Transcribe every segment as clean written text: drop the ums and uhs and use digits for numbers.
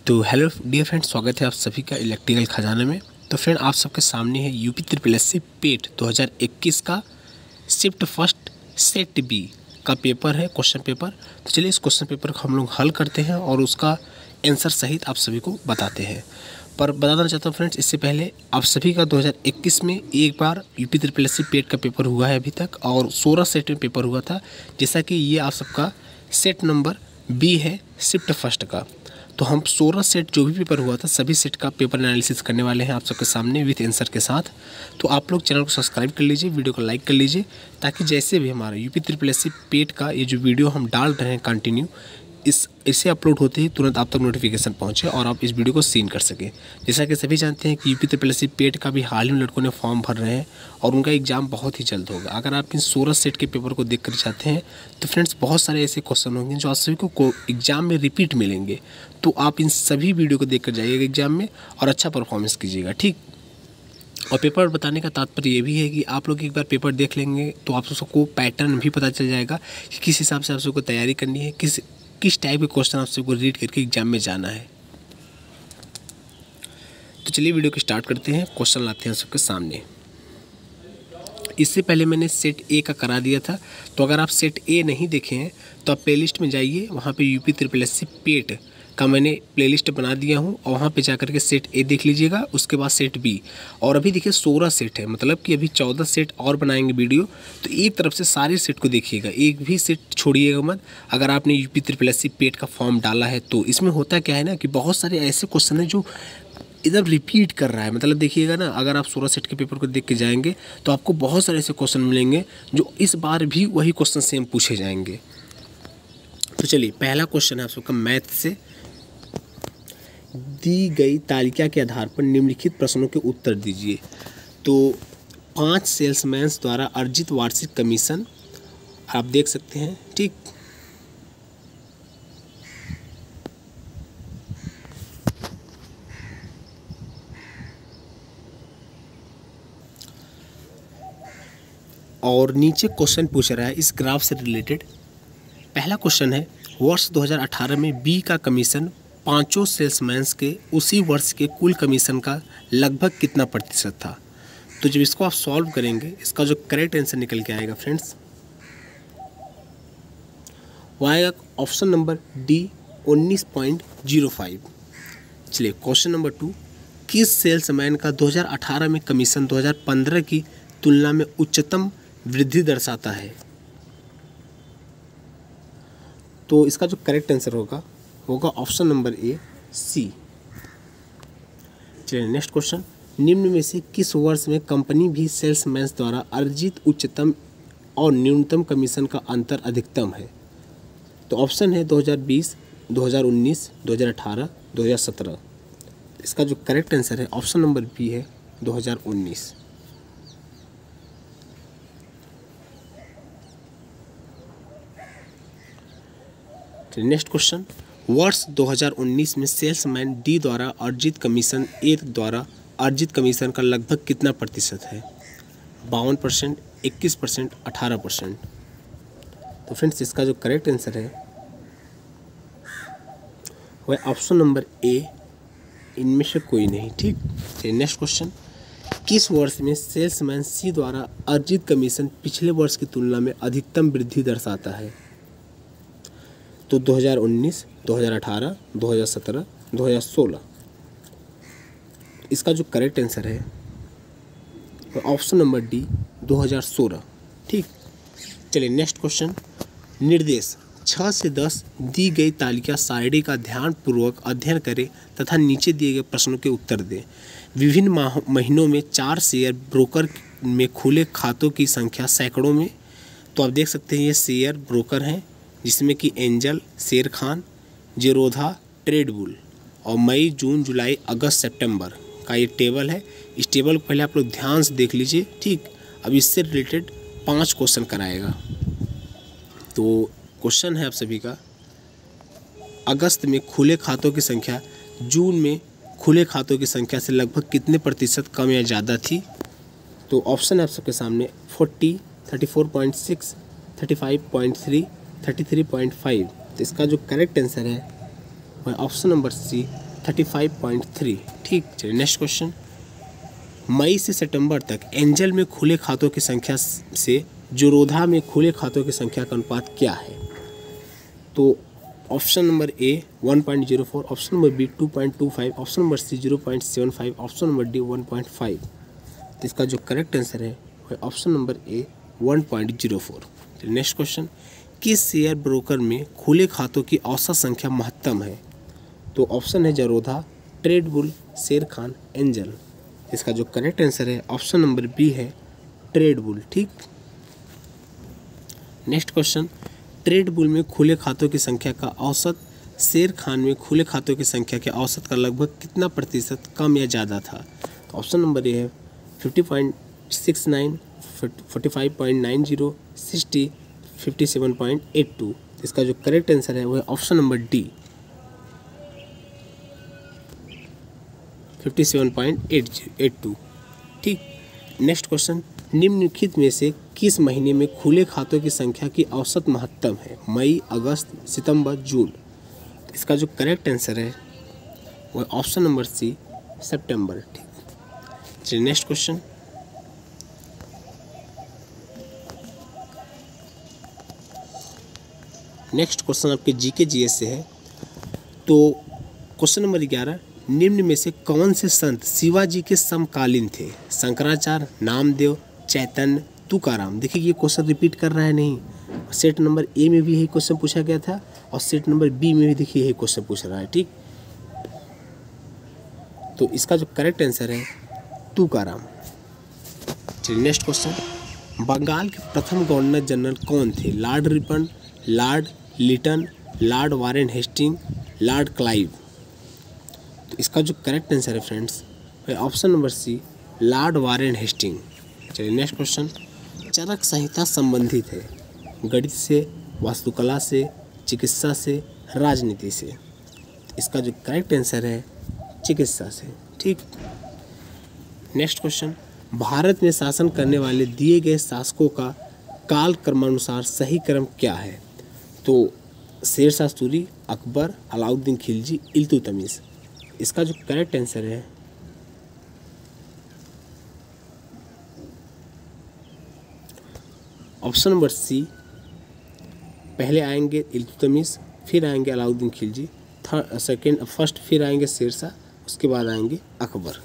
तो hello dear friends, स्वागत है आप सभी का इलेक्ट्रिकल खजाना में। तो फ्रेंड, आप सबके सामने है यूपी ट्रिपल पेट 2021 का शिफ्ट फर्स्ट सेट बी का पेपर है, क्वेश्चन पेपर। तो चलिए इस क्वेश्चन पेपर को हम लोग हल करते हैं और उसका आंसर सहित आप सभी को बताते हैं। पर बता देना चाहता हूँ फ्रेंड्स, इससे पहले आप सभी का 2021 में एक बार यूपी ट्रिपल पेट का पेपर हुआ है अभी तक, और 16 सेट में पेपर हुआ था। जैसा कि ये आप सबका सेट नंबर बी है शिफ्ट फर्स्ट का। तो हम 16 सेट जो भी पेपर हुआ था सभी सेट का पेपर एनालिसिस करने वाले हैं आप सबके सामने विथ आंसर के साथ। तो आप लोग चैनल को सब्सक्राइब कर लीजिए, वीडियो को लाइक कर लीजिए, ताकि जैसे भी हमारा यूपी ट्रिपल पेट का ये जो वीडियो हम डाल रहे हैं कंटिन्यू, इसे अपलोड होते ही तुरंत आप तक नोटिफिकेशन पहुंचे और आप इस वीडियो को सीन कर सकें। जैसा कि सभी जानते हैं कि यूपी ट्रिपल पेट का भी हाल ही में लड़कों ने फॉर्म भर रहे हैं और उनका एग्जाम बहुत ही जल्द होगा। अगर आप इन 16 सेट के पेपर को देख कर चाहते हैं तो फ्रेंड्स, बहुत सारे ऐसे क्वेश्चन होंगे जो आप सभी को एग्जाम में रिपीट मिलेंगे। तो आप इन सभी वीडियो को देख कर जाइएगा एग्जाम में और अच्छा परफॉर्मेंस कीजिएगा, ठीक। और पेपर बताने का तात्पर्य ये भी है कि आप लोग एक बार पेपर देख लेंगे तो आप सबको पैटर्न भी पता चल जाएगा कि किस हिसाब से आप सबको तैयारी करनी है, किस टाइप के क्वेश्चन आप सबको रीड करके एग्जाम में जाना है। तो चलिए वीडियो को स्टार्ट करते हैं, क्वेश्चन लाते हैं सबके सामने। इससे पहले मैंने सेट ए का करा दिया था, तो अगर आप सेट ए नहीं देखे हैं तो आप प्लेलिस्ट में जाइए, वहाँ पे यूपी ट्रिपल पेट का मैंने प्लेलिस्ट बना दिया हूँ और वहाँ पे जाकर के सेट ए देख लीजिएगा। उसके बाद सेट बी, और अभी देखिए 16 सेट है, मतलब कि अभी 14 सेट और बनाएंगे वीडियो। तो एक तरफ से सारे सेट को देखिएगा, एक भी सेट छोड़िएगा मत। अगर आपने यूपी ट्रिपल पेट का फॉर्म डाला है तो इसमें होता क्या है ना कि बहुत सारे ऐसे क्वेश्चन हैं जो इधर रिपीट कर रहा है। मतलब देखिएगा ना, अगर आप 16 सेट के पेपर को देख के जाएंगे तो आपको बहुत सारे ऐसे क्वेश्चन मिलेंगे जो इस बार भी वही क्वेश्चन सेम पूछे जाएंगे। तो चलिए, पहला क्वेश्चन है आप सबका मैथ से। दी गई तालिका के आधार पर निम्नलिखित प्रश्नों के उत्तर दीजिए। तो 5 सेल्समैन्स द्वारा अर्जित वार्षिक कमीशन आप देख सकते हैं, ठीक। और नीचे क्वेश्चन पूछ रहा है इस ग्राफ से रिलेटेड। पहला क्वेश्चन है, वर्ष 2018 में बी का कमीशन 5 सेल्समैन्स के उसी वर्ष के कुल कमीशन का लगभग कितना प्रतिशत था। तो जब इसको आप सॉल्व करेंगे, इसका जो करेक्ट आंसर निकल के आएगा फ्रेंड्स, वो आएगा ऑप्शन नंबर डी 19.05। चलिए क्वेश्चन नंबर 2, किस सेल्समैन का 2018 में कमीशन 2015 की तुलना में उच्चतम वृद्धि दर्शाता है। तो इसका जो करेक्ट आंसर होगा ऑप्शन नंबर ए सी। चलिए नेक्स्ट क्वेश्चन, निम्न में से किस वर्ष में कंपनी भी सेल्समैन द्वारा अर्जित उच्चतम और न्यूनतम कमीशन का अंतर अधिकतम है। तो ऑप्शन है 2020, 2019, 2018, 2017। इसका जो करेक्ट आंसर है ऑप्शन नंबर बी है 2019। नेक्स्ट क्वेश्चन, वर्ष 2019 में सेल्समैन डी द्वारा अर्जित कमीशन ए द्वारा अर्जित कमीशन का लगभग कितना प्रतिशत है। 52%, 21%, 18%। तो फ्रेंड्स, इसका जो करेक्ट आंसर है वह ऑप्शन नंबर ए, इनमें से कोई नहीं, ठीक। चलिए नेक्स्ट क्वेश्चन, किस वर्ष में सेल्समैन सी द्वारा अर्जित कमीशन पिछले वर्ष की तुलना में अधिकतम वृद्धि दर्शाता है। तो 2019, 2018, 2017, 2016। इसका जो करेक्ट आंसर है वो ऑप्शन नंबर डी 2016, ठीक। चलिए नेक्स्ट क्वेश्चन, निर्देश 6 से 10 दी गई तालिका सारणी का ध्यानपूर्वक अध्ययन करें तथा नीचे दिए गए प्रश्नों के उत्तर दें। विभिन्न महीनों में 4 शेयर ब्रोकर में खुले खातों की संख्या सैकड़ों में। तो आप देख सकते हैं ये शेयर ब्रोकर हैं, जिसमें कि एंजल, शेर खान, जेरोधा, ट्रेडबुल, और मई, जून, जुलाई, अगस्त, सितंबर का ये टेबल है। इस टेबल को पहले आप लोग ध्यान से देख लीजिए, ठीक। अब इससे रिलेटेड 5 क्वेश्चन कराएगा। तो क्वेश्चन है आप सभी का, अगस्त में खुले खातों की संख्या जून में खुले खातों की संख्या से लगभग कितने प्रतिशत कम या ज़्यादा थी। तो ऑप्शन है आप सबके सामने 40, 34.6, 35.3, 33.5। तो इसका जो करेक्ट आंसर है वह ऑप्शन नंबर सी 35.3। ठीक, चलिए नेक्स्ट क्वेश्चन। मई से सितंबर तक एंजल में खुले खातों की संख्या से जोरोधा में खुले खातों की संख्या का अनुपात क्या है? तो option number A 1.04, option number B 2.25, option number C 0.75, option number D 1.5। तो इसका जो करेक्ट आंसर है वह option number A 1.04। Next question. किस शेयर ब्रोकर में खुले खातों की औसत संख्या महत्तम है? तो ऑप्शन है जरोधा, ट्रेडबुल, शेर खान, एंजल। इसका जो करेक्ट आंसर है ऑप्शन नंबर बी है ट्रेडबुल। ठीक, नेक्स्ट क्वेश्चन। ट्रेडबुल में खुले खातों की संख्या का औसत शेर खान में खुले खातों की संख्या के औसत का लगभग कितना प्रतिशत कम या ज़्यादा था? तो ऑप्शन नंबर ए है 50.69, 45.90, 60, 57.82। इसका जो करेक्ट आंसर है वह ऑप्शन नंबर डी 57.82। ठीक, नेक्स्ट क्वेश्चन। निम्नलिखित में से किस महीने में खुले खातों की संख्या की औसत महत्तम है? मई, अगस्त, सितंबर, जून। इसका जो करेक्ट आंसर है वह ऑप्शन नंबर सी सितंबर। ठीक, चलिए नेक्स्ट क्वेश्चन। नेक्स्ट क्वेश्चन आपके जीके जीएस से है। तो क्वेश्चन नंबर 11, निम्न में से कौन से संत शिवाजी के समकालीन थे? शंकराचार्य, नामदेव, चैतन्य, तुकाराम। देखिए ये क्वेश्चन रिपीट कर रहा है नहीं, सेट नंबर ए में भी यही क्वेश्चन पूछा गया था और सेट नंबर बी में भी देखिए यही क्वेश्चन पूछ रहा है। ठीक, तो इसका जो करेक्ट आंसर है तुकाराम। चलिए नेक्स्ट क्वेश्चन। बंगाल के प्रथम गवर्नर जनरल कौन थे? Lord Ripon, lord Lytton, lord Warren Hastings, lord Clive. तो इसका जो करेक्ट आंसर है फ्रेंड्स वह option number C lord Warren Hastings. चलिए नेक्स्ट क्वेश्चन। चरक संहिता संबंधित है गणित से, वास्तुकला से, चिकित्सा से, राजनीति से। इसका जो करेक्ट आंसर है चिकित्सा से। ठीक, नेक्स्ट क्वेश्चन। भारत में शासन करने वाले दिए गए शासकों का काल क्रमानुसार सही क्रम क्या है? तो शेरशाह सूरी, अकबर, अलाउद्दीन खिलजी, इल्तुतमिश। इसका जो करेक्ट आंसर है ऑप्शन नंबर सी, पहले आएंगे इल्तुतमिश, फिर आएंगे अलाउद्दीन खिलजी, फर्स्ट फिर आएंगे शेरशाह, उसके बाद आएंगे अकबर।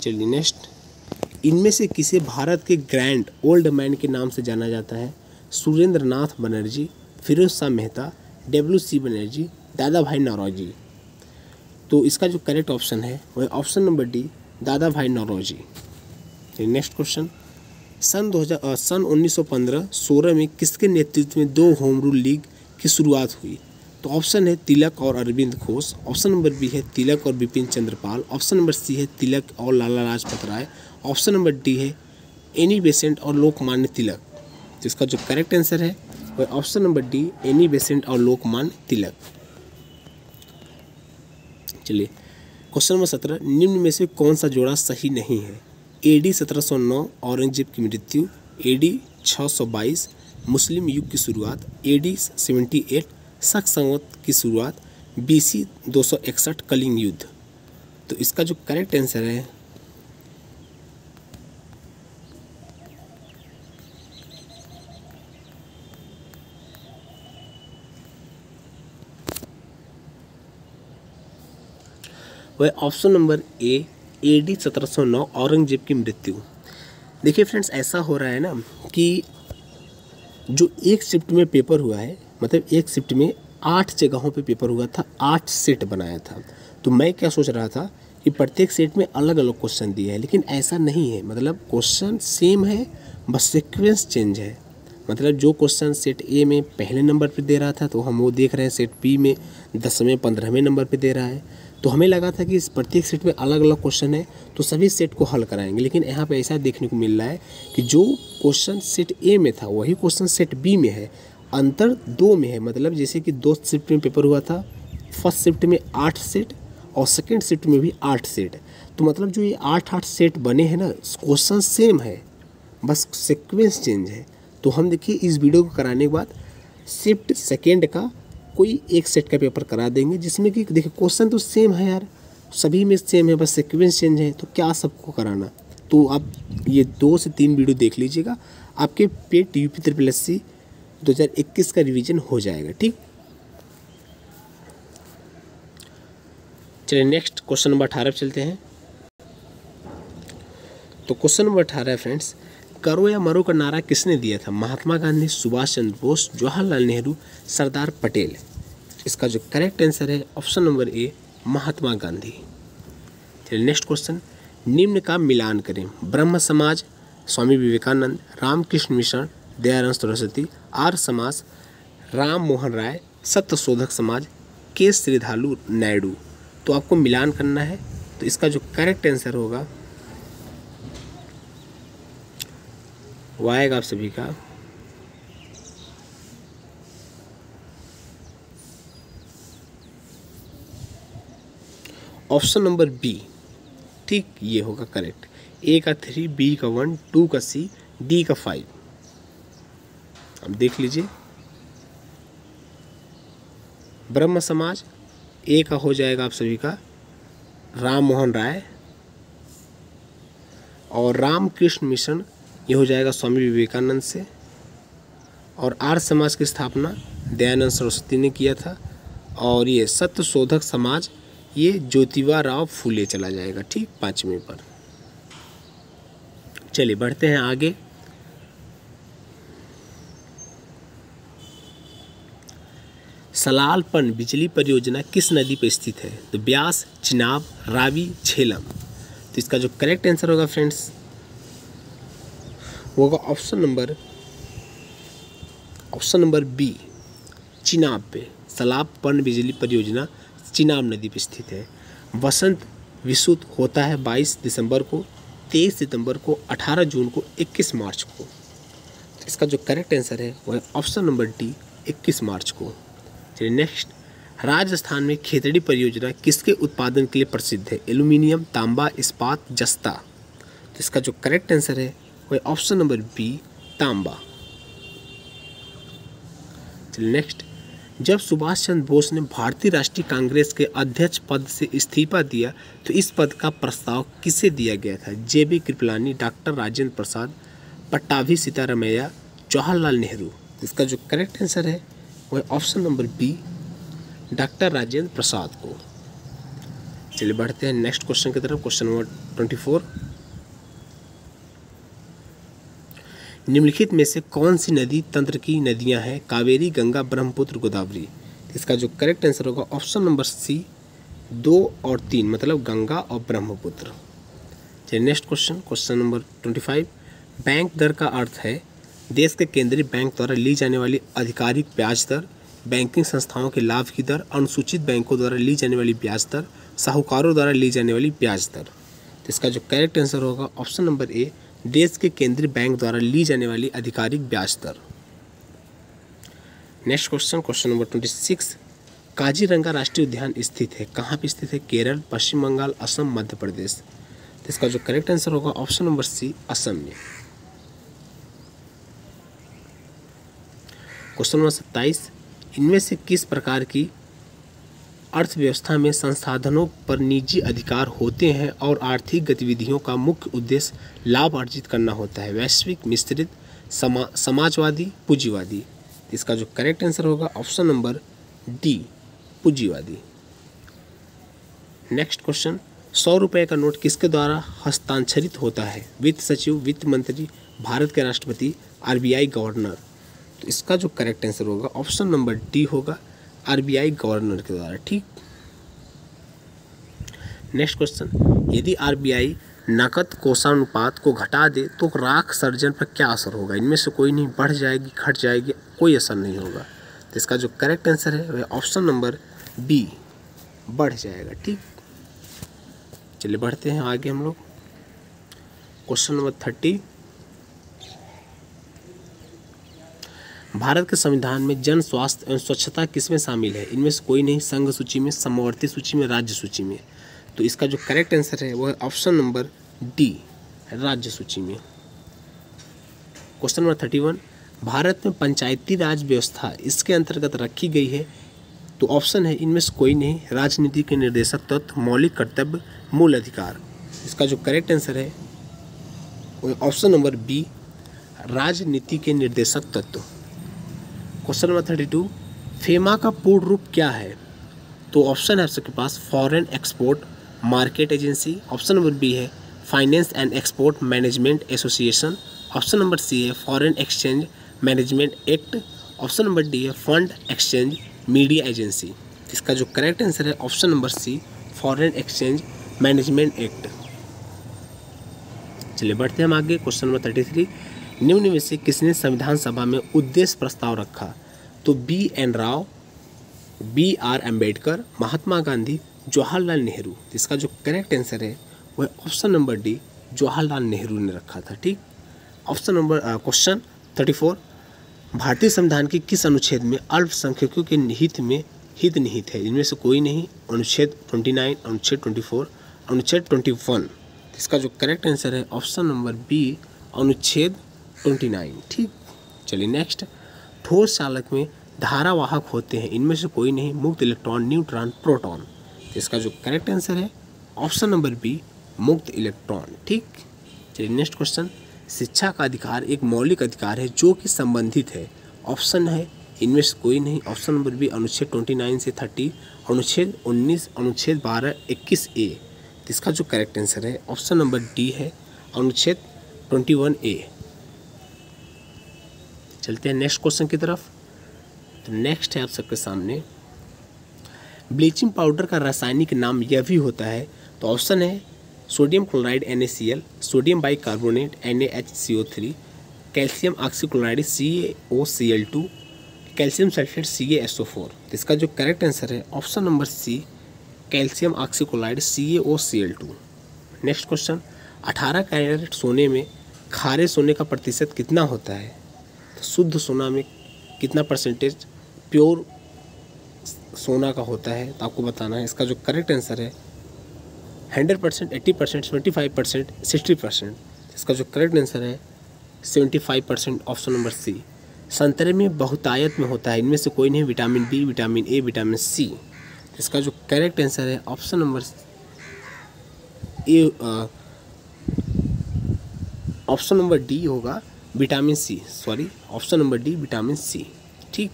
चलिए नेक्स्ट। इनमें से किसे भारत के ग्रैंड ओल्ड मैन के नाम से जाना जाता है? सुरेंद्र नाथ बनर्जी, फिरोज शाह मेहता, डब्ल्यू.सी. बनर्जी, दादा भाई नौरोजी। तो इसका जो करेक्ट ऑप्शन है वह ऑप्शन नंबर डी दादा भाई नौरोजी। Next question. सन 1915-16 में किसके नेतृत्व में 2 होम रूल लीग की शुरुआत हुई? तो ऑप्शन है तिलक और Aurobindo Ghosh, option number B है तिलक और Bipin Chandrapal, option number C है तिलक और Lala Lajpat Rai, option number D है एनी बेसेंट और लोकमान्य तिलक। तो इसका जो करेक्ट आंसर है वह option number D any Besant और लोकमान्य तिलक। चलिए क्वेश्चन नंबर 17। निम्न में से कौन सा जोड़ा सही नहीं है? AD 1709 औरंगजेब की मृत्यु, AD 622 मुस्लिम युग की शुरुआत, AD 78 शक संवत की शुरुआत, BC 261 कलिंग युद्ध। तो इसका जो करेक्ट आंसर है वह ऑप्शन नंबर ए AD 1709 औरंगजेब की मृत्यु। देखिए फ्रेंड्स, ऐसा हो रहा है ना कि जो एक शिफ्ट में पेपर हुआ है, मतलब एक शिफ्ट में 8 जगहों पे पेपर हुआ था, 8 सेट बनाया था। तो मैं क्या सोच रहा था कि प्रत्येक सेट में अलग अलग क्वेश्चन दिए हैं, लेकिन ऐसा नहीं है। मतलब क्वेश्चन सेम है, बस सीक्वेंस चेंज है। मतलब जो क्वेश्चन सेट ए में पहले नंबर पे दे रहा था तो हम वो देख रहे हैं सेट बी में 10वें 15वें नंबर पे दे रहा है। तो हमें लगा था कि इस प्रत्येक सेट में अलग अलग क्वेश्चन है तो सभी सेट को हल कराएंगे, लेकिन यहाँ पे ऐसा देखने को मिल रहा है कि जो क्वेश्चन सेट ए में था वही क्वेश्चन सेट बी में है, अंतर 2 में है। मतलब जैसे कि 2 शिफ्ट में पेपर हुआ था, फर्स्ट शिफ्ट में 8 सेट और सेकेंड शिफ्ट में भी 8 सेट। तो मतलब जो ये 8-8 सेट बने हैं ना, क्वेश्चन सेम है, बस सीक्वेंस चेंज है। तो हम देखिए इस वीडियो को कराने के बाद शिफ्ट सेकेंड का कोई एक सेट का पेपर करा देंगे, जिसमें कि देखिए क्वेश्चन तो सेम है यार, सभी में सेम है, बस सीक्वेंस चेंज है, तो क्या सबको कराना। तो आप ये 2 से 3 वीडियो देख लीजिएगा, आपके पेट यूपी SSC 2021 का रिवीजन हो जाएगा। ठीक, चलिए नेक्स्ट क्वेश्चन नंबर 18 पे चलते हैं। तो क्वेश्चन नंबर 18 है फ्रेंड्स, करो या मरो का नारा किसने दिया था? महात्मा गांधी, सुभाष चंद्र बोस, जवाहरलाल नेहरू, सरदार पटेल। इसका जो करेक्ट आंसर है ऑप्शन नंबर ए, महात्मा गांधी। चलिए नेक्स्ट क्वेश्चन, निम्न का मिलान करें। ब्रह्म समाज, स्वामी विवेकानंद, रामकृष्ण मिशन, दयानंद सरस्वती, आर्य समाज, राम मोहन राय, सत्य शोधक समाज, के श्रीधालु नायडू। तो आपको मिलान करना है, तो इसका जो करेक्ट आंसर होगा वो आएगा आप सभी का ऑप्शन नंबर बी। ठीक, ये होगा करेक्ट। ए का 3, बी का 1, 2 का सी, डी का 5। अब देख लीजिए, ब्रह्म समाज ए का हो जाएगा आप सभी का राम मोहन राय, और रामकृष्ण मिशन ये हो जाएगा स्वामी विवेकानंद से, और आर्य समाज की स्थापना दयानंद सरस्वती ने किया था, और ये सत्य शोधक समाज ये ज्योतिबा राव फूले चला जाएगा। ठीक, 5वें पर। चलिए बढ़ते हैं आगे। सलालपन बिजली परियोजना किस नदी पर स्थित है? तो ब्यास, चिनाब, रावी, झेलम। तो इसका जो करेक्ट आंसर होगा फ्रेंड्स होगा ऑप्शन नंबर बी, चिनाब पे। सलालपन बिजली परियोजना चिनाब नदी पर स्थित है। वसंत विषुवत होता है 22 दिसंबर को, 23 सितंबर को, 18 जून को, 21 मार्च को। तो इसका जो करेक्ट आंसर है वह ऑप्शन नंबर डी, 21 मार्च को। चलिए नेक्स्ट, राजस्थान में खेतड़ी परियोजना किसके उत्पादन के लिए प्रसिद्ध है? एल्यूमिनियम, तांबा, इस्पात, जस्ता। तो इसका जो करेक्ट आंसर है वह ऑप्शन नंबर बी, तांबा। चलिए नेक्स्ट, जब सुभाष चंद्र बोस ने भारतीय राष्ट्रीय कांग्रेस के अध्यक्ष पद से इस्तीफा दिया तो इस पद का प्रस्ताव किसे दिया गया था? JB Kripalani, doctor Rajendra Prasad, Pattabhi Sitaramayya, Jawaharlal Nehru. इसका जो करेक्ट आंसर है वह option number B, doctor Rajendra Prasad को। चलिए बढ़ते हैं नेक्स्ट क्वेश्चन की तरफ। क्वेश्चन नंबर 24, निम्नलिखित में से कौन सी नदी तंत्र की नदियां हैं? कावेरी, गंगा, ब्रह्मपुत्र, गोदावरी। इसका जो करेक्ट आंसर होगा ऑप्शन नंबर सी, 2 और 3, मतलब गंगा और ब्रह्मपुत्र। चलिए next question, question number 25, bank दर का अर्थ है देश के केंद्रीय बैंक द्वारा ली जाने वाली आधिकारिक ब्याज दर, बैंकिंग संस्थाओं के लाभ की दर, अनुसूचित बैंकों द्वारा ली जाने वाली ब्याज दर, साहूकारों द्वारा ली जाने वाली ब्याज दर। तो इसका जो करेक्ट आंसर होगा ऑप्शन नंबर ए, देश के केंद्रीय बैंक द्वारा ली जाने वाली आधिकारिक ब्याज दर। Next question, question number 26, Kaziranga राष्ट्रीय उद्यान स्थित है, कहाँ पे स्थित है? केरल, पश्चिम बंगाल, असम, मध्य प्रदेश। तो इसका जो करेक्ट आंसर होगा ऑप्शन नंबर सी, असम में। क्वेश्चन नंबर 27, इनमें से किस प्रकार की अर्थव्यवस्था में संसाधनों पर निजी अधिकार होते हैं और आर्थिक गतिविधियों का मुख्य उद्देश्य लाभ अर्जित करना होता है? वैश्विक, मिश्रित, समाजवादी, पूंजीवादी। इसका जो करेक्ट आंसर होगा ऑप्शन नंबर डी, पूंजीवादी। नेक्स्ट क्वेश्चन, 100 रुपये का नोट किसके द्वारा हस्ताक्षरित होता है? वित्त सचिव, वित्त मंत्री, भारत के राष्ट्रपति, RBI गवर्नर। तो इसका जो करेक्ट आंसर होगा ऑप्शन नंबर डी होगा, RBI गवर्नर के द्वारा। ठीक, नेक्स्ट क्वेश्चन, यदि RBI नकद कोषानुपात को घटा दे तो राख सर्जन पर क्या असर होगा? इनमें से कोई नहीं, बढ़ जाएगी, घट जाएगी, कोई असर नहीं होगा। तो इसका जो करेक्ट आंसर है वह ऑप्शन नंबर बी, बढ़ जाएगा। ठीक, चलिए बढ़ते हैं आगे हम लोग। क्वेश्चन नंबर 30, भारत के संविधान में जन स्वास्थ्य एवं स्वच्छता किसमें शामिल है? इनमें से कोई नहीं, संघ सूची में, समवर्ती सूची में, राज्य सूची में। तो इसका जो करेक्ट आंसर है वह ऑप्शन नंबर डी, राज्य सूची में। क्वेश्चन नंबर 31, भारत में पंचायती राज व्यवस्था इसके अंतर्गत रखी गई है? तो ऑप्शन है इनमें से कोई नहीं, राजनीति के निर्देशक तत्व, मौलिक कर्तव्य, मूल अधिकार। इसका जो करेक्ट आंसर है वो ऑप्शन नंबर बी, राजनीति के निर्देशक तत्व। क्वेश्चन नंबर 32, फेमा का पूर्ण रूप क्या है? तो ऑप्शन है आपके पास foreign export market agency, option number B है finance and export management association, option number C है foreign exchange management act, option number D है फंड एक्सचेंज मीडिया एजेंसी। इसका जो करेक्ट आंसर है option number C, foreign exchange management act. चलिए बढ़ते हैं हम आगे। क्वेश्चन नंबर 33, निम्न में से किसने संविधान सभा में उद्देश्य प्रस्ताव रखा? तो B N Rao, B R Ambedkar, Mahatma Gandhi, Jawaharlal Nehru. इसका जो करेक्ट आंसर है वह option number D, Jawaharlal Nehru ने रखा था। ठीक, ऑप्शन नंबर क्वेश्चन 34, भारतीय संविधान के किस अनुच्छेद में अल्पसंख्यकों के हित निहित है? इनमें से कोई नहीं, अनुच्छेद 29, अनुच्छेद 24, अनुच्छेद 21। इसका जो करेक्ट आंसर है ऑप्शन नंबर बी, अनुच्छेद 29। ठीक, चलिए नेक्स्ट, ठोस चालक में धारावाहक होते हैं, इनमें से कोई नहीं, मुक्त इलेक्ट्रॉन, न्यूट्रॉन, प्रोटॉन। इसका जो करेक्ट आंसर है ऑप्शन नंबर बी, मुक्त इलेक्ट्रॉन। ठीक, चलिए नेक्स्ट क्वेश्चन, शिक्षा का अधिकार एक मौलिक अधिकार है जो कि संबंधित है, ऑप्शन है इनमें से कोई नहीं, ऑप्शन नंबर बी अनुच्छेद 29 से 30, अनुच्छेद 19, अनुच्छेद 12, 21A। इसका जो करेक्ट आंसर है ऑप्शन नंबर डी है, अनुच्छेद 21A। चलते हैं नेक्स्ट क्वेश्चन की तरफ। तो नेक्स्ट है आप सबके सामने, ब्लीचिंग पाउडर का रासायनिक नाम यह भी होता है? तो ऑप्शन है sodium chloride NaCl, sodium bicarbonate NaHCO3, calcium oxychloride CaOCl2, calcium sulphate CaSO4। इसका जो करेक्ट आंसर है option number C, calcium oxychloride CaOCl2। Next question, 18 carat सोने में खारे सोने का प्रतिशत कितना होता है? तो शुद्ध सोना में कितना परसेंटेज प्योर सोना का होता है तो आपको बताना है। इसका जो करेक्ट आंसर है 100%, 80%, 75%, 60%। इसका जो करेक्ट आंसर है 75%, ऑप्शन नंबर सी। संतरे में बहुतायत में होता है, इनमें से कोई नहीं, vitamin B, vitamin A, vitamin C. इसका जो करेक्ट आंसर है option number A, option number D होगा, vitamin C, sorry, option number D, vitamin C. ठीक,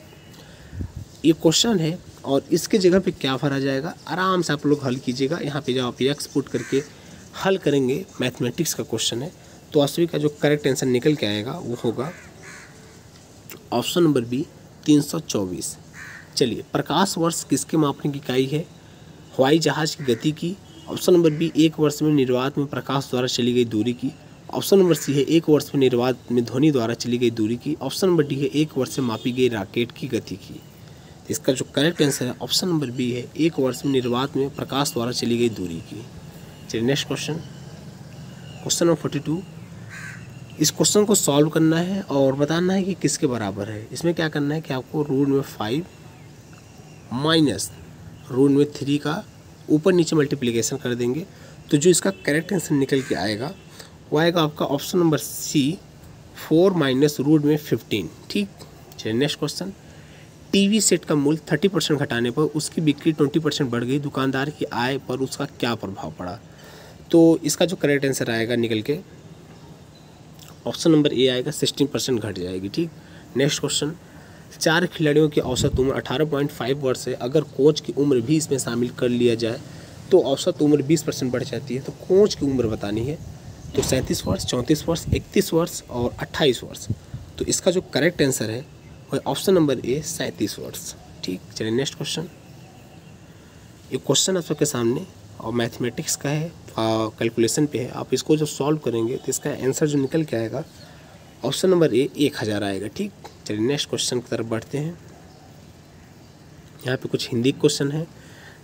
ये क्वेश्चन है और इसके जगह पे क्या भरा जाएगा, आराम से आप लोग हल कीजिएगा। यहाँ पे जब आप एक्स पुट करके हल करेंगे, मैथमेटिक्स का क्वेश्चन है, तो वास्तविक का जो करेक्ट आंसर निकल के आएगा वो होगा ऑप्शन नंबर बी, 324। चलिए, प्रकाश वर्ष किसके मापने की इकाई है? हवाई जहाज की गति की, ऑप्शन नंबर बी 1 वर्ष में निर्वात में प्रकाश द्वारा चली गई दूरी की, ऑप्शन नंबर सी है 1 वर्ष में निर्वात में ध्वनि द्वारा चली गई दूरी की, ऑप्शन नंबर डी है 1 वर्ष में मापी गई रॉकेट की गति की। इसका जो करेक्ट आंसर है ऑप्शन नंबर बी है, 1 वर्ष में निर्वात में प्रकाश द्वारा चली गई दूरी की। चलिए नेक्स्ट क्वेश्चन, क्वेश्चन नंबर 42। इस क्वेश्चन को सॉल्व करना है और बताना है कि किसके बराबर है। इसमें क्या करना है कि आपको रूट में 5 माइनस रूट में 3 का ऊपर नीचे मल्टीप्लिकेशन कर देंगे, तो जो इसका करेक्ट आंसर निकल के आएगा वो आएगा आपका option number C, 4 minus root में 15। ठीक, चलिए नेक्स्ट क्वेश्चन, टीवी सेट का मूल्य 30% घटाने पर उसकी बिक्री 20% बढ़ गई, दुकानदार की आय पर उसका क्या प्रभाव पड़ा? तो इसका जो करेक्ट आंसर आएगा निकल के ऑप्शन नंबर ए आएगा, 16% घट जाएगी। ठीक, नेक्स्ट क्वेश्चन, 4 खिलाड़ियों की औसत उम्र 18.5 वर्ष है, अगर कोच की उम्र भी इसमें शामिल कर लिया जाए तो औसत उम्र 20% बढ़ जाती है। तो कोच की उम्र बतानी है, तो 37 वर्ष, 34 वर्ष, 31 वर्ष और 28 वर्ष। तो इसका जो करेक्ट आंसर है वह ऑप्शन नंबर ए, 37 वर्ष। ठीक, चलिए नेक्स्ट क्वेश्चन, ये क्वेश्चन आप सबके सामने और मैथमेटिक्स का है, कैलकुलेशन पे है। आप इसको जब सॉल्व करेंगे तो इसका आंसर जो निकल के आएगा ऑप्शन नंबर ए, 1000 आएगा। ठीक, चलिए नेक्स्ट क्वेश्चन की तरफ बढ़ते हैं। यहाँ पे कुछ हिंदी क्वेश्चन है।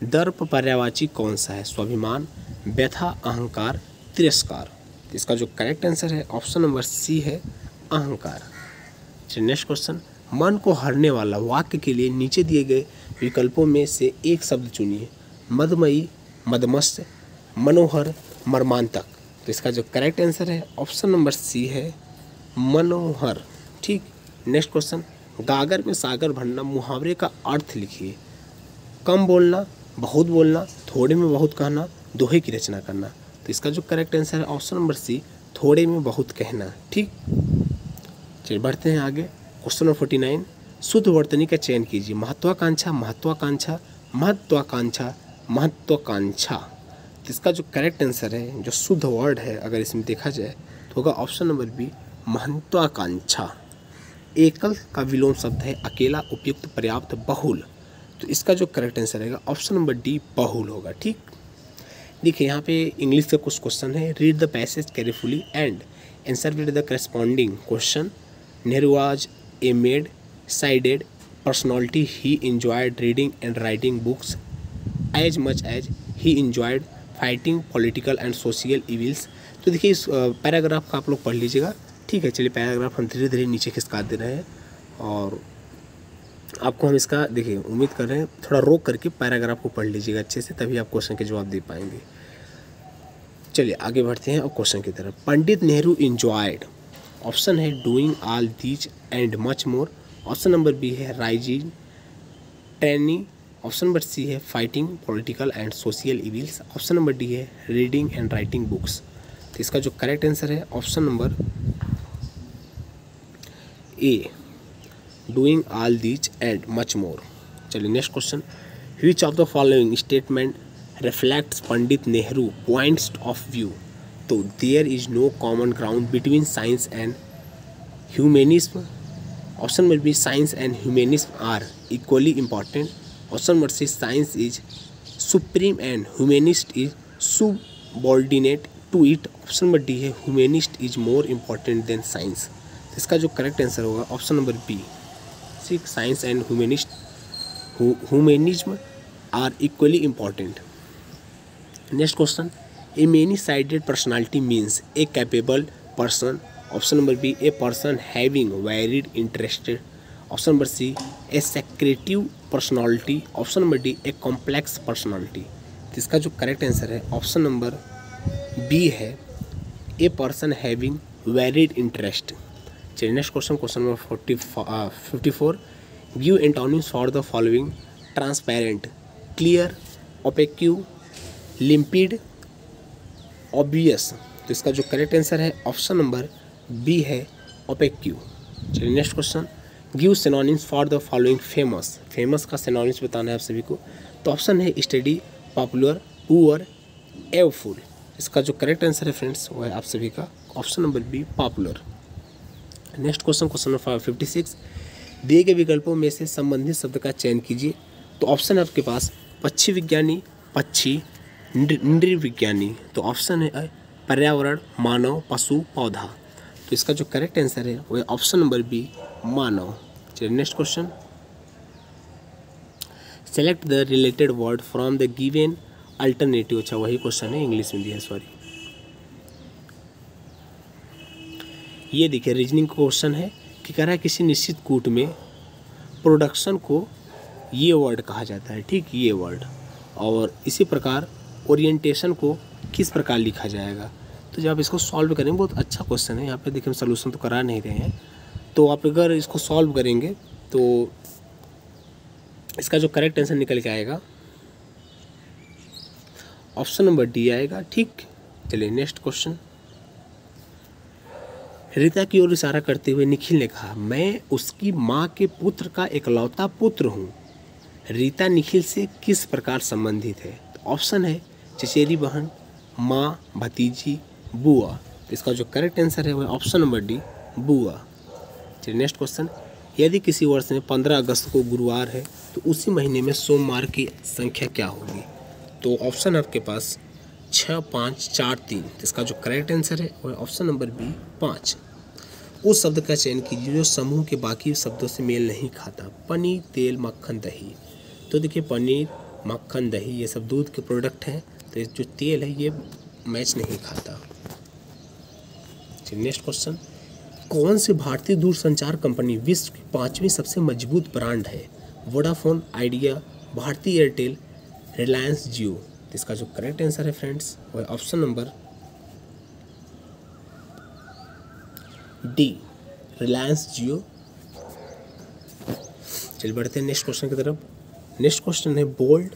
दर्प पर्यायवाची कौन सा है? स्वाभिमान, व्यथा, अहंकार, तिरस्कार। इसका जो करेक्ट आंसर है ऑप्शन नंबर सी है, अहंकार। चलिए नेक्स्ट क्वेश्चन, मन को हरने वाला वाक्य के लिए नीचे दिए गए विकल्पों में से एक शब्द चुनिए। मदमयी, मदमस्त, मनोहर, मर्मांतक। तो इसका जो करेक्ट आंसर है ऑप्शन नंबर सी है, मनोहर। ठीक, नेक्स्ट क्वेश्चन, गागर में सागर भरना मुहावरे का अर्थ लिखिए। कम बोलना, बहुत बोलना, थोड़े में बहुत कहना, दोहे की रचना करना। तो इसका जो करेक्ट आंसर है ऑप्शन नंबर सी, थोड़े में बहुत कहना। ठीक, चलिए बढ़ते हैं आगे। क्वेश्चन नंबर 49, शुद्ध वर्तनी का चयन कीजिए। महत्वाकांक्षा, महत्वाकांक्षा, महत्वाकांक्षा, महत्वाकांक्षा। तो इसका जो करेक्ट आंसर है, जो शुद्ध वर्ड है अगर इसमें देखा जाए तो होगा ऑप्शन नंबर बी, महत्वाकांक्षा। एकल का विलोम शब्द है अकेला, उपयुक्त, पर्याप्त, बहुल। तो इसका जो करेक्ट आंसर रहेगा ऑप्शन नंबर डी, बहुल होगा। ठीक, देखिए यहाँ पे इंग्लिश का कुछ क्वेश्चन है। Read the passage carefully and answer with the corresponding question. Nehru was a made sided personality, he enjoyed reading and writing books as much as he enjoyed fighting political and social evils. तो देखिए इस paragraph का आप लोग पढ़ लीजिएगा। ठीक है, चलिए पैराग्राफ हम धीरे धीरे नीचे खिसका दे रहे हैं और आपको हम इसका देखिए उम्मीद कर रहे हैं थोड़ा रोक करके पैराग्राफ को पढ़ लीजिएगा अच्छे से, तभी आप क्वेश्चन के जवाब दे पाएंगे। चलिए आगे बढ़ते हैं अब क्वेश्चन की तरफ। पंडित नेहरू इंजॉयड, ऑप्शन है doing all these and much more. Option number B है rising training. Option number C है fighting political and social evils. Option number D है रीडिंग एंड राइटिंग बुक्स। तो इसका जो करेक्ट आंसर है option number A, doing all these and much more. चलिए next question, which of the following statement reflects Pandit Nehru points of view. तो there is no common ground between science and humanism. Option number B, science and humanism are equally important. Option number C, science is supreme and humanist is subordinate to it. Option number D है humanist is more important than science. इसका जो correct answer होगा option number B, science and humanism are equally important. Next question, a many sided personality means a capable person. Option number B, a person having varied interested. Option number C, a secretive personality. Option number D, a complex personality. तो इसका जो correct answer है option number B है, a person having varied interest. चलिए next question, question number 54, give antonyms for the following. Transparent, clear, opaque, limpid, obvious. तो इसका जो correct answer है ऑप्शन नंबर बी है ओपेक्यू। चलिए next question, give synonyms for the following famous. Famous का synonyms बताना है आप सभी को। तो ऑप्शन है स्टडी, पॉपुलर, पुअर, एवफुल। इसका जो करेक्ट आंसर है फ्रेंड्स वो है आप सभी का option number B, popular. Next question, question number 56, दिए गए विकल्पों में से संबंधित शब्द का चयन कीजिए। तो ऑप्शन है आपके पास पक्षी विज्ञानी, पक्षी, नृविज्ञानी। तो ऑप्शन है पर्यावरण, मानव, पशु, पौधा। तो इसका जो करेक्ट आंसर है वो है ऑप्शन नंबर बी, मानव। चलिए next question, select the related word from the given alternative. अच्छा वही क्वेश्चन है, इंग्लिश में दिया है, सॉरी। ये देखिए रीजनिंग क्वेश्चन है कि कह रहा है किसी निश्चित कूट में प्रोडक्शन को ये वर्ड कहा जाता है। ठीक, ये वर्ड। और इसी प्रकार ओरिएंटेशन को किस प्रकार लिखा जाएगा। तो जब आप इसको सॉल्व करेंगे, बहुत अच्छा क्वेश्चन है। यहाँ पे देखिए हम सोल्यूशन तो करा नहीं रहे हैं, तो आप अगर इसको सॉल्व करेंगे तो इसका जो करेक्ट आंसर निकल के आएगा ऑप्शन नंबर डी आएगा। ठीक, चलिए नेक्स्ट क्वेश्चन, रीता की ओर इशारा करते हुए निखिल ने कहा, मैं उसकी माँ के पुत्र का इकलौता पुत्र हूँ। रीता निखिल से किस प्रकार संबंधित है। तो ऑप्शन है चचेरी बहन, माँ, भतीजी, बुआ। तो इसका जो करेक्ट आंसर है वो ऑप्शन नंबर डी, बुआ। चलिए नेक्स्ट क्वेश्चन, यदि किसी वर्ष में 15 अगस्त को गुरुवार है तो उसी महीने में सोमवार की संख्या क्या होगी। तो ऑप्शन है आपके पास 6, 5, 4, 3। तो इसका जो करेक्ट आंसर है वो ऑप्शन नंबर बी, 5। उस शब्द का चयन कीजिए जो समूह के बाकी शब्दों से मेल नहीं खाता। पनीर, तेल, मक्खन, दही। तो देखिए पनीर, मक्खन, दही ये सब दूध के प्रोडक्ट हैं, तो जो तेल है ये मैच नहीं खाता। चलिए नेक्स्ट क्वेश्चन, कौन सी भारतीय दूरसंचार कंपनी विश्व की 5वीं सबसे मजबूत ब्रांड है। Vodafone, Idea, Bharti Airtel, Reliance Jio. तो इसका जो करेक्ट आंसर है फ्रेंड्स वो है option number D, Reliance Jio. चलिए बढ़ते हैं नेक्स्ट क्वेश्चन की तरफ। नेक्स्ट क्वेश्चन है बोल्ड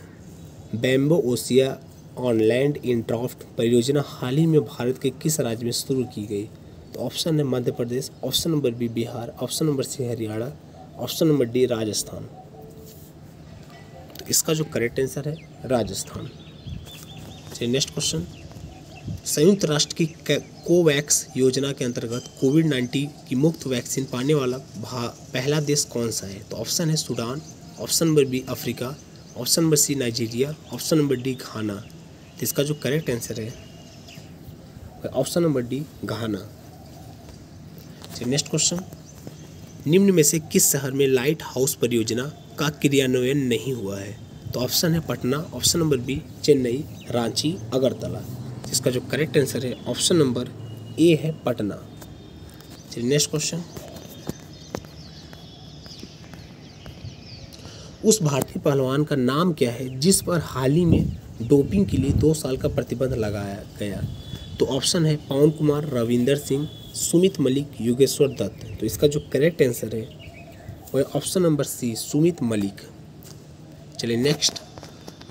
बैम्बो ओसिया ऑन लैंड इन ड्राफ्ट परियोजना हाल ही में भारत के किस राज्य में शुरू की गई? तो ऑप्शन है Madhya Pradesh, option number B Bihar, option number C Haryana, option number D Rajasthan. तो इसका जो करेक्ट आंसर है राजस्थान। चलिए नेक्स्ट क्वेश्चन। संयुक्त राष्ट्र की कोवैक्स योजना के अंतर्गत कोविड-19 की मुफ्त वैक्सीन पाने वाला पहला देश कौन सा है? तो ऑप्शन है Sudan, option number B Africa, option number C Nigeria, option number D Ghana. तो इसका जो करेक्ट आंसर है ऑप्शन नंबर डी घाना। चलिए नेक्स्ट क्वेश्चन। निम्न में से किस शहर में लाइट हाउस परियोजना का क्रियान्वयन नहीं हुआ है? तो ऑप्शन है Patna, option number B Chennai, Ranchi, Agartala. इसका जो करेक्ट आंसर है ऑप्शन नंबर ए है पटना। चलिए नेक्स्ट क्वेश्चन। उस भारतीय पहलवान का नाम क्या है जिस पर हाल ही में डोपिंग के लिए 2 साल का प्रतिबंध लगाया गया? तो ऑप्शन है पवन कुमार, रविंदर सिंह, सुमित मलिक, योगेश्वर दत्त। तो इसका जो करेक्ट आंसर है वह option number C Sumit Malik. चलिए नेक्स्ट।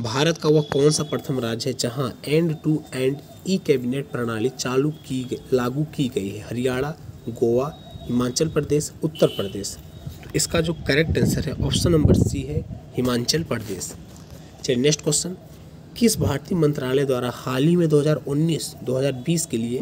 भारत का वह कौन सा प्रथम राज्य है जहां end to end E cabinet प्रणाली लागू की गई है? हरियाणा, गोवा, हिमाचल प्रदेश, उत्तर प्रदेश। तो इसका जो करेक्ट आंसर है ऑप्शन नंबर सी है हिमाचल प्रदेश। चलिए नेक्स्ट क्वेश्चन। किस भारतीय मंत्रालय द्वारा हाल ही में 2019-2020 के लिए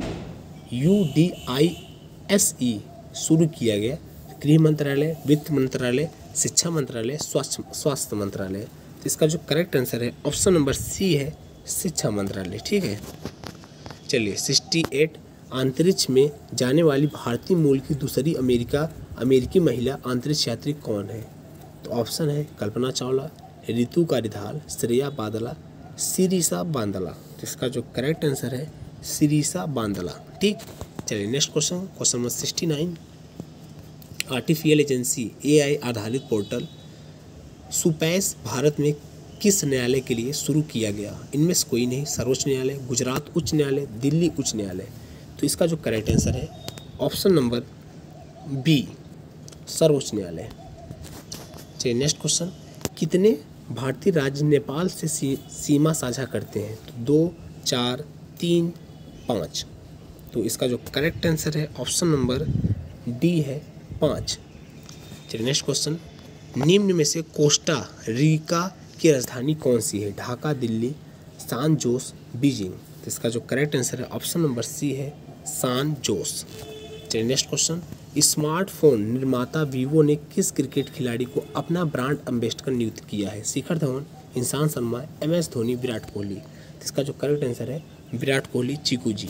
UDISE शुरू किया गया? गृह मंत्रालय, वित्त मंत्रालय, शिक्षा मंत्रालय, स्वास्थ्य मंत्रालय। तो इसका जो करेक्ट आंसर है ऑप्शन नंबर सी है शिक्षा मंत्रालय। ठीक है। चलिए 68 अंतरिक्ष में जाने वाली भारतीय मूल की दूसरी अमेरिकी महिला अंतरिक्ष यात्री कौन है? तो ऑप्शन है कल्पना चावला, रितु कारिधाल, श्रेया बादला, सिरिसा बांदला। तो इसका जो करेक्ट आंसर है सिरिसा बांदला। ठीक। चलिए next question, question number 69। Artificial agency AI आधारित पोर्टल सुपैस भारत में किस न्यायालय के लिए शुरू किया गया? इनमें से कोई नहीं, सर्वोच्च न्यायालय, गुजरात उच्च न्यायालय, दिल्ली उच्च न्यायालय। तो इसका जो करेक्ट आंसर है ऑप्शन नंबर बी सर्वोच्च न्यायालय। चलिए नेक्स्ट क्वेश्चन। कितने भारतीय राज्य नेपाल से सीमा साझा करते हैं? तो 2, 4, 3, 5। तो इसका जो करेक्ट आंसर है ऑप्शन नंबर डी है 5। चलिए नेक्स्ट क्वेश्चन। निम्न में से कोस्टा रिका की राजधानी कौन सी है? ढाका, दिल्ली, सान जोस, बीजिंग। तो इसका जो करेक्ट आंसर है ऑप्शन नंबर सी है सान जोस। चलिए नेक्स्ट क्वेश्चन। स्मार्टफोन निर्माता वीवो ने किस क्रिकेट खिलाड़ी को अपना ब्रांड एम्बेसडर नियुक्त किया है? शिखर धवन, इंसान शर्मा, MS धोनी, विराट कोहली। तो इसका जो करेक्ट आंसर है विराट कोहली, चीकू जी।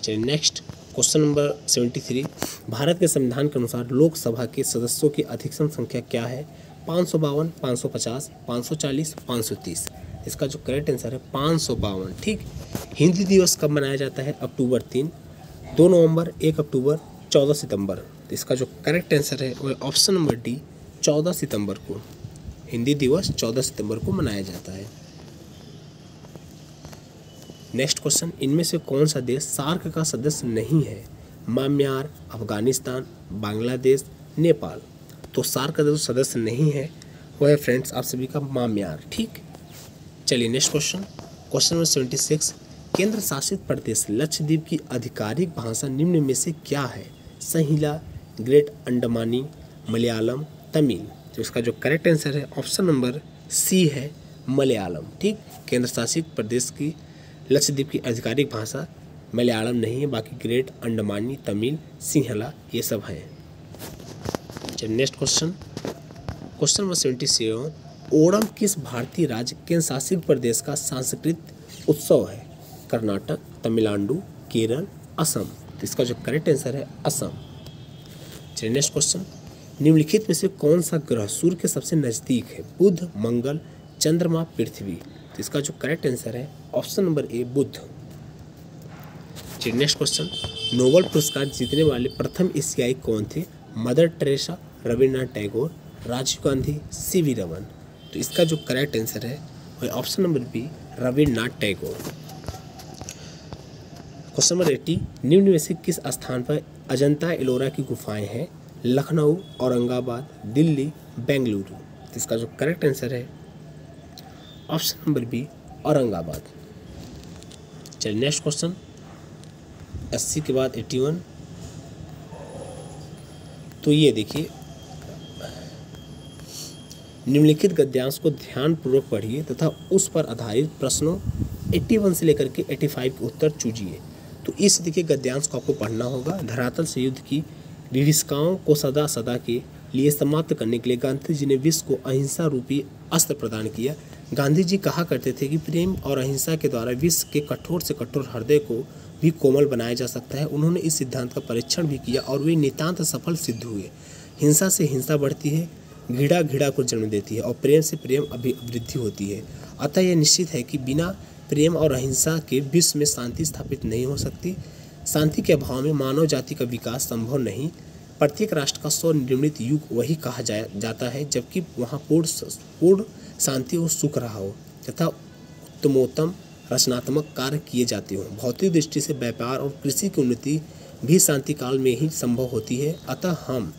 चलिए नेक्स्ट क्वेश्चन नंबर 73। भारत के संविधान के अनुसार लोकसभा के सदस्यों की अधिकतम संख्या क्या है? 552, 550, 540, 530। इसका जो करेक्ट आंसर है 552। ठीक। हिंदी दिवस कब मनाया जाता है? अक्टूबर 3, 2 नवंबर, 1 अक्टूबर, 14 सितंबर। तो इसका जो करेक्ट आंसर है वह ऑप्शन नंबर डी 14 सितंबर को। हिंदी दिवस 14 सितंबर को मनाया जाता है। Next question. इनमें से कौन सा देश सार्क का सदस्य नहीं है? म्यांमार, अफगानिस्तान, बांग्लादेश, नेपाल। तो सार्क का जो सदस्य नहीं है वो है फ्रेंड्स आप सभी का म्यांमार। ठीक। चलिए नेक्स्ट क्वेश्चन, क्वेश्चन नंबर 76। केंद्र शासित प्रदेश लक्षद्वीप की आधिकारिक भाषा निम्न में से क्या है? संहिला, ग्रेट अंडमानी, मलयालम, तमिल। तो इसका जो करेक्ट आंसर है ऑप्शन नंबर सी है मलयालम। ठीक। केंद्र शासित प्रदेश की लक्षद्वीप की आधिकारिक भाषा मलयालम नहीं है, बाकी ग्रेट अंडमानी, तमिल, सिंहला ये सब हैं। चलिए next question, question number 77। Onam किस भारतीय राज्य केंद्र शासित प्रदेश का सांस्कृतिक उत्सव है? कर्नाटक, तमिलनाडु, केरल, असम। तो इसका जो करेक्ट आंसर है असम। चलिए नेक्स्ट क्वेश्चन। निम्नलिखित में से कौन सा ग्रह सूर्य के सबसे नजदीक है? बुध, मंगल, चंद्रमा, पृथ्वी। तो इसका जो करेक्ट आंसर है ऑप्शन नंबर ए बुध। चलिए नेक्स्ट क्वेश्चन। नोबेल पुरस्कार जीतने वाले प्रथम एशियाई कौन थे? Mother Teresa, Rabindranath Tagore, Rajiv Gandhi, CV Raman. तो इसका जो करेक्ट आंसर है वह option number B Rabindranath Tagore. Question number 80, निम्न में से किस स्थान पर अजंता एलोरा की गुफाएं हैं? लखनऊ, औरंगाबाद, दिल्ली, बेंगलुरु। तो इसका जो करेक्ट आंसर है ऑप्शन नंबर बी, औरंगाबाद। चलिए नेक्स्ट क्वेश्चन, 80 के बाद 81। तो ये देखिए, निम्नलिखित गद्यांश को ध्यानपूर्वक पढ़िए तथा उस पर आधारित प्रश्नों 81 से लेकर के 85 के उत्तर चूजिए। तो इस देखिए गद्यांश को आपको पढ़ना होगा। धरातल से युद्ध की विभीषिकाओं को सदा सदा के लिए समाप्त करने के लिए गांधी जी ने विश्व को अहिंसा रूपी अस्त्र प्रदान किया। गांधी जी कहा करते थे कि प्रेम और अहिंसा के द्वारा विश्व के कठोर से कठोर हृदय को भी कोमल बनाया जा सकता है। उन्होंने इस सिद्धांत का परीक्षण भी किया और वे नितांत सफल सिद्ध हुए। हिंसा से हिंसा बढ़ती है, घृणा घृणा को जन्म देती है और प्रेम से प्रेम अभिवृद्धि होती है। अतः यह निश्चित है कि बिना प्रेम और अहिंसा के विश्व में शांति स्थापित नहीं हो सकती। शांति के अभाव में मानव जाति का विकास संभव नहीं। प्रत्येक राष्ट्र का स्वनिर्मित युग वही कहा जाता है जबकि वहाँ पूर्ण शांति और सुख रहा हो तथा उत्तमोत्तम रचनात्मक कार्य किए जाते हों। भौतिक दृष्टि से व्यापार और कृषि की उन्नति भी शांति काल में ही संभव होती है। अतः हम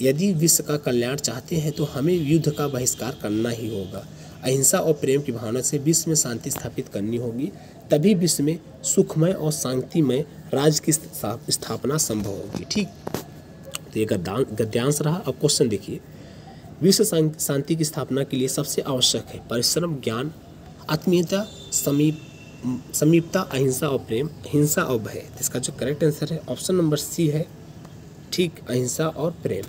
यदि विश्व का कल्याण चाहते हैं तो हमें युद्ध का बहिष्कार करना ही होगा। अहिंसा और प्रेम की भावना से विश्व में शांति स्थापित करनी होगी, तभी विश्व में सुखमय और शांतिमय राज्य की स्थापना संभव होगी। ठीक, तो ये गद्यांश रहा। अब क्वेश्चन देखिए, विश्व शांति की स्थापना के लिए सबसे आवश्यक है परिश्रम, ज्ञान, आत्मीयता, समीपता, अहिंसा और प्रेम, हिंसा और भय। इसका जो करेक्ट आंसर है ऑप्शन नंबर सी है। ठीक, अहिंसा और प्रेम।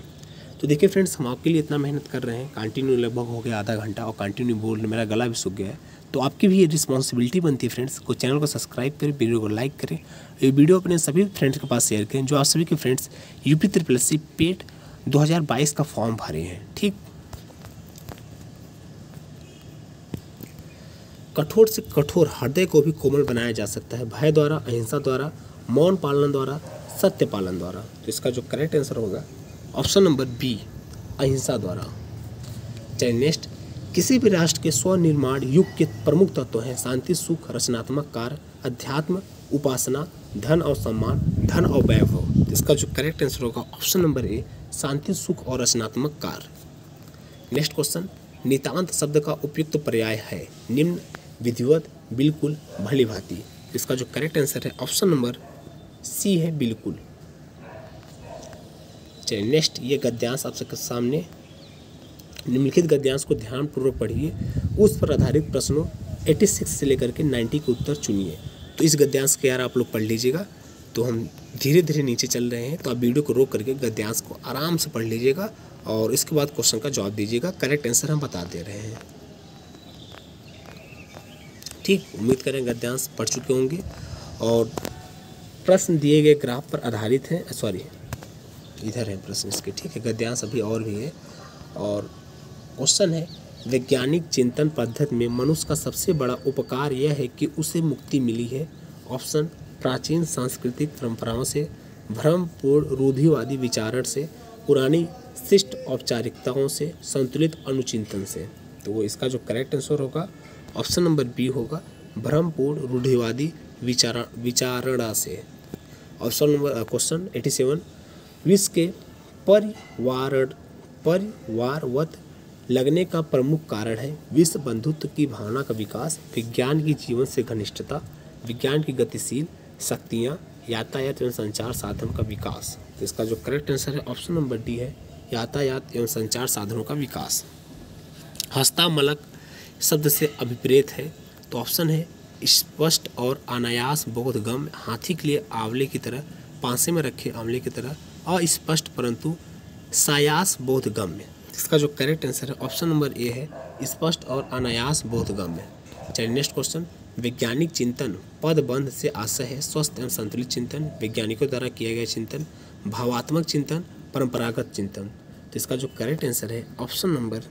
तो देखिए फ्रेंड्स, हम आपके लिए इतना मेहनत कर रहे हैं, कंटिन्यू लगभग हो गया आधा घंटा और कंटिन्यू बोल मेरा गला भी सूख गया है। तो आपकी भी ये रिस्पॉन्सिबिलिटी बनती है फ्रेंड्स को चैनल को सब्सक्राइब करें, वीडियो को लाइक करें, ये वीडियो अपने सभी फ्रेंड्स के पास शेयर करें जो आप सभी के फ्रेंड्स UP SSC पेट 2022 का फॉर्म भरे हैं। ठीक, कठोर से कठोर हृदय को भी कोमल बनाया जा सकता है, भय द्वारा, अहिंसा द्वारा, मौन पालन द्वारा, सत्य पालन द्वारा। तो इसका जो करेक्ट आंसर होगा ऑप्शन नंबर बी, अहिंसा द्वारा। चलिए नेक्स्ट, किसी भी राष्ट्र के स्वनिर्माण युग के प्रमुख तत्व हैं शांति, सुख, रचनात्मक कार्य, अध्यात्म, उपासना, धन और सम्मान, धन और वैभव। इसका जो करेक्ट आंसर होगा ऑप्शन नंबर ए, शांति, सुख और रचनात्मक कार्य। नेक्स्ट क्वेश्चन, नितांत शब्द का उपयुक्त पर्याय है निम्न, विधिवत, बिल्कुल, भली भांति। इसका जो करेक्ट आंसर है ऑप्शन नंबर सी है, बिल्कुल। चलिए नेक्स्ट, ये गद्यांश आप सबके सामने, निम्नलिखित गद्यांश को ध्यानपूर्वक पढ़िए, उस पर आधारित प्रश्नों 86 से लेकर के 90 के उत्तर चुनिए। तो इस गद्यांश के यार आप लोग पढ़ लीजिएगा। तो हम धीरे धीरे नीचे चल रहे हैं, तो आप वीडियो को रोक करके गद्यांश को आराम से पढ़ लीजिएगा और इसके बाद क्वेश्चन का जवाब दीजिएगा। करेक्ट आंसर हम बता दे रहे हैं। ठीक, उम्मीद करें गद्यांश पढ़ चुके होंगे और प्रश्न दिए गए ग्राफ पर आधारित हैं। सॉरी, इधर है प्रश्न इसके। ठीक है, गद्यांश अभी और भी है और क्वेश्चन है, वैज्ञानिक चिंतन पद्धति में मनुष्य का सबसे बड़ा उपकार यह है कि उसे मुक्ति मिली है। ऑप्शन, प्राचीन सांस्कृतिक परंपराओं से, भ्रमपूर्ण रूढ़िवादी विचारण से, पुरानी शिष्ट औपचारिकताओं से, संतुलित अनुचिंतन से। तो इसका जो करेक्ट आंसर होगा ऑप्शन नंबर बी होगा, भ्रमपूर्ण रूढ़िवादी विचारणा से। ऑप्शन नंबर क्वेश्चन 87, विश्व के परिवारवत लगने का प्रमुख कारण है विश्व बंधुत्व की भावना का विकास, विज्ञान की जीवन से घनिष्ठता, विज्ञान की गतिशील शक्तियाँ, यातायात एवं संचार साधन का विकास। तो इसका जो करेक्ट आंसर है ऑप्शन नंबर डी है, यातायात एवं संचार साधनों का विकास। हस्तामलक शब्द से अभिप्रेत है, तो ऑप्शन है स्पष्ट और अनायास बोधगम्य, हाथी के लिए आंवले की तरह, पासे में रखे आंवले की तरह, अस्पष्ट परंतु सायास बोधगम्य। इसका जो करेक्ट आंसर है ऑप्शन नंबर ए है, स्पष्ट और अनायास बोधगम्य। चलिए नेक्स्ट क्वेश्चन, वैज्ञानिक चिंतन पदबंध से आशय है स्वस्थ एवं संतुलित चिंतन, वैज्ञानिकों द्वारा किया गया चिंतन, भावात्मक चिंतन, परंपरागत चिंतन। तो इसका जो करेक्ट आंसर है ऑप्शन नंबर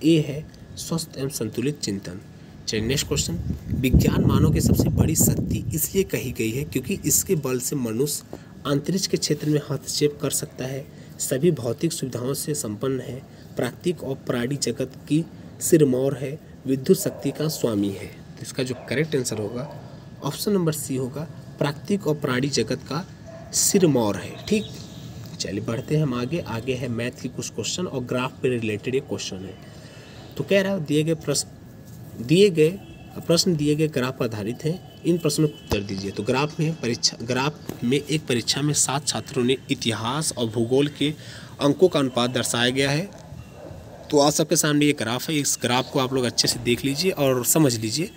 ए है, स्वस्थ एवं संतुलित चिंतन। चलिए नेक्स्ट क्वेश्चन, विज्ञान मानव की सबसे बड़ी शक्ति इसलिए कही गई है क्योंकि इसके बल से मनुष्य अंतरिक्ष के क्षेत्र में हस्तक्षेप कर सकता है, सभी भौतिक सुविधाओं से संपन्न है, प्राकृतिक और प्राणी जगत की सिरमौर है, विद्युत शक्ति का स्वामी है। तो इसका जो करेक्ट आंसर होगा ऑप्शन नंबर सी होगा, प्राकृतिक और प्राणी जगत का सिरमौर है। ठीक, चलिए बढ़ते हैं हम आगे है मैथ की कुछ क्वेश्चन और ग्राफ पे रिलेटेड ये क्वेश्चन है। तो कह रहा है दिए गए प्रश्न दिए गए ग्राफ पर आधारित हैं, इन प्रश्नों को उत्तर दीजिए। तो ग्राफ में एक परीक्षा में 7 छात्रों ने इतिहास और भूगोल के अंकों का अनुपात दर्शाया गया है। तो आप सबके सामने ये ग्राफ है, इस ग्राफ को आप लोग अच्छे से देख लीजिए और समझ लीजिए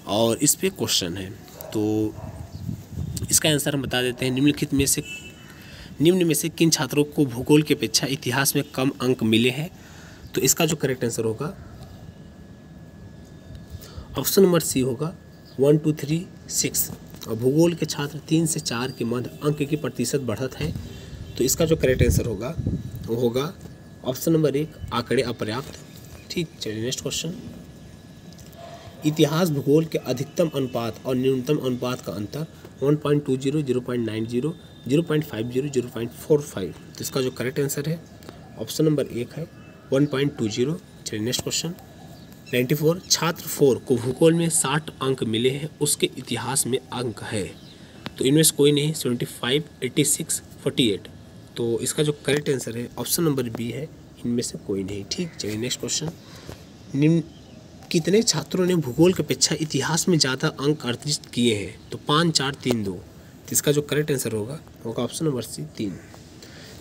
और इस पे क्वेश्चन है। तो इसका आंसर हम बता देते हैं। निम्न में से किन छात्रों को भूगोल की अपेक्षा इतिहास में कम अंक मिले हैं? तो इसका जो करेक्ट आंसर होगा ऑप्शन नंबर सी होगा 1 2 3 6। और भूगोल के छात्र 3 से 4 के मध्य अंक की प्रतिशत बढ़त है। तो इसका जो करेक्ट आंसर होगा वो होगा ऑप्शन नंबर 1 आंकड़े अपर्याप्त। ठीक, चलिए नेक्स्ट क्वेश्चन। इतिहास भूगोल के अधिकतम अनुपात और न्यूनतम अनुपात का अंतर 1.20, 0.90, 0.50, 0.45। तो इसका जो करेक्ट आंसर है ऑप्शन नंबर 1 है 1.20। चलिए नेक्स्ट क्वेश्चन। 94 छात्र 4 को भूगोल में 60 अंक मिले हैं, उसके इतिहास में अंक है। तो इनमें से कोई नहीं, 75, 86, 48। तो इसका जो करेक्ट आंसर है ऑप्शन नंबर बी है, इनमें से कोई नहीं। ठीक, चलिए नेक्स्ट क्वेश्चन। निम्न कितने छात्रों ने भूगोल की अपेक्षा इतिहास में ज़्यादा अंक अर्जित किए हैं? तो 5, 4, 3, 2। तो इसका जो करेक्ट आंसर होगा ऑप्शन नंबर सी 3।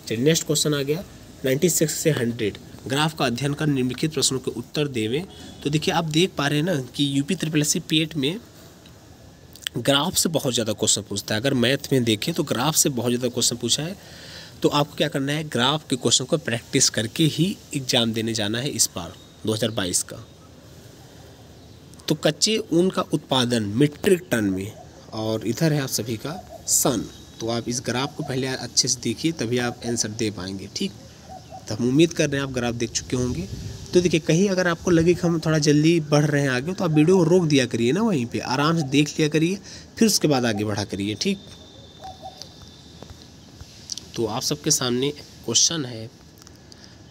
चलिए नेक्स्ट क्वेश्चन आ गया 96 से 100 ग्राफ का अध्ययन कर निम्नलिखित प्रश्नों के उत्तर देवें। तो देखिए आप देख पा रहे हैं ना कि यूपी SSSC पेट में ग्राफ से बहुत ज़्यादा क्वेश्चन पूछता है। अगर मैथ में देखें तो ग्राफ से बहुत ज़्यादा क्वेश्चन पूछा है। तो आपको क्या करना है, ग्राफ के क्वेश्चन को प्रैक्टिस करके ही एग्जाम देने जाना है इस बार 2022 का। तो कच्चे ऊन का उत्पादन मीट्रिक टन में, और इधर है आप सभी का सन। तो आप इस ग्राफ को पहले अच्छे से देखिए तभी आप आंसर दे पाएंगे। ठीक, तो हम उम्मीद कर रहे हैं आप ग्राफ देख चुके होंगे। तो देखिए कहीं अगर आपको लगे कि हम थोड़ा जल्दी बढ़ रहे हैं आगे, तो आप वीडियो को रोक दिया करिए ना, वहीं पे आराम से देख लिया करिए, फिर उसके बाद आगे बढ़ा करिए। ठीक, तो आप सबके सामने क्वेश्चन है,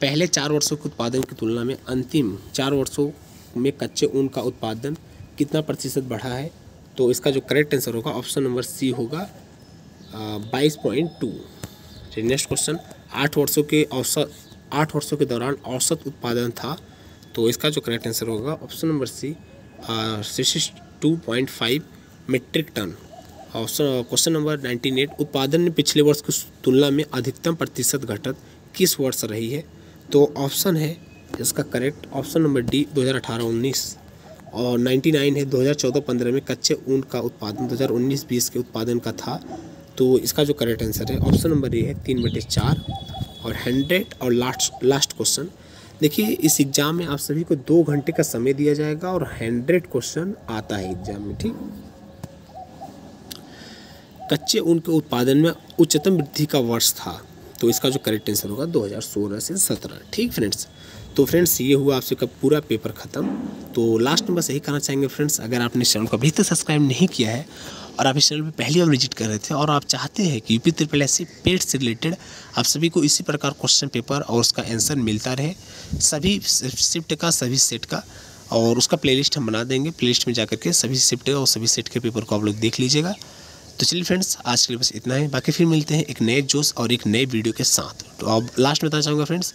पहले 4 वर्षों के उत्पादन की तुलना में अंतिम 4 वर्षों में कच्चे ऊन का उत्पादन कितना प्रतिशत बढ़ा है? तो इसका जो करेक्ट आंसर होगा ऑप्शन नंबर सी होगा 22.2। नेक्स्ट क्वेश्चन, 8 वर्षों के दौरान औसत उत्पादन था। तो इसका जो करेक्ट आंसर होगा option number C 62.5 metric ton. Question number 98, उत्पादन में पिछले वर्ष की तुलना में अधिकतम प्रतिशत घटत किस वर्ष रही है? तो ऑप्शन है इसका करेक्ट ऑप्शन नंबर डी 2018-19। और 99 है 2014-15 में कच्चे ऊन का उत्पादन 2019-20 के उत्पादन का था। तो इसका जो करेक्ट आंसर है ऑप्शन नंबर ए है 3/4। और 100 और लास्ट क्वेश्चन, देखिए इस एग्ज़ाम में आप सभी को 2 घंटे का समय दिया जाएगा और 100 क्वेश्चन आता है एग्जाम में। ठीक, कच्चे ऊन के उत्पादन में उच्चतम वृद्धि का वर्ष था। तो इसका जो करेक्ट आंसर होगा 2016 से 17। ठीक फ्रेंड्स, तो फ्रेंड्स ये हुआ आपसे का पूरा पेपर ख़त्म। तो लास्ट में बस यही कहना चाहेंगे फ्रेंड्स, अगर आपने इस चैनल को अभी तक सब्सक्राइब नहीं किया है और आप इस चैनल पर पहली बार विजिट कर रहे थे और आप चाहते हैं कि यूपी SSSC पेट से रिलेटेड आप सभी को इसी प्रकार क्वेश्चन पेपर और उसका आंसर मिलता रहे, सभी शिफ्ट का सभी सेट का, और उसका प्लेलिस्ट हम बना देंगे। प्लेलिस्ट में जाकर के सभी शिफ्ट और सभी सेट के पेपर को आप लोग देख लीजिएगा। तो चलिए फ्रेंड्स, आज के लिए बस इतना है, बाकी फिर मिलते हैं एक नए जोश और एक नए वीडियो के साथ। तो अब लास्ट में बताना चाहूँगा फ्रेंड्स,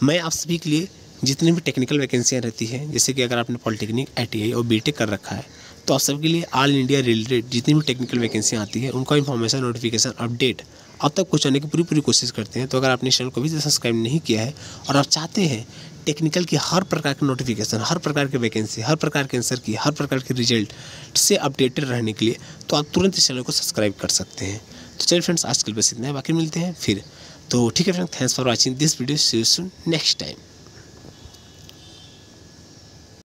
मैं आप सभी के लिए जितनी भी टेक्निकल वैकेंसियाँ रहती हैं, जैसे कि अगर आपने पॉलिटेक्निक, ITI और BTech कर रखा है, तो आप सबके लिए ऑल इंडिया रिलेटेड जितनी भी टेक्निकल वैकेंसियाँ आती है उनका इन्फॉर्मेशन, नोटिफिकेशन, अपडेट अब तक पहुँचाने की पूरी कोशिश करते हैं। तो अगर आपने इस चैनल को भी सब्सक्राइब नहीं किया है और आप चाहते हैं टेक्निकल की हर प्रकार की नोटिफिकेशन, हर प्रकार की वैकेंसी, हर प्रकार के आंसर की, हर प्रकार के रिजल्ट से अपडेटेड रहने के लिए, तो आप तुरंत इस चैनल को सब्सक्राइब कर सकते हैं। तो चलिए फ्रेंड्स, आज के लिए बस इतना है, बाकी मिलते हैं फिर। तो ठीक है friends, thanks for watching this video, see you soon next time.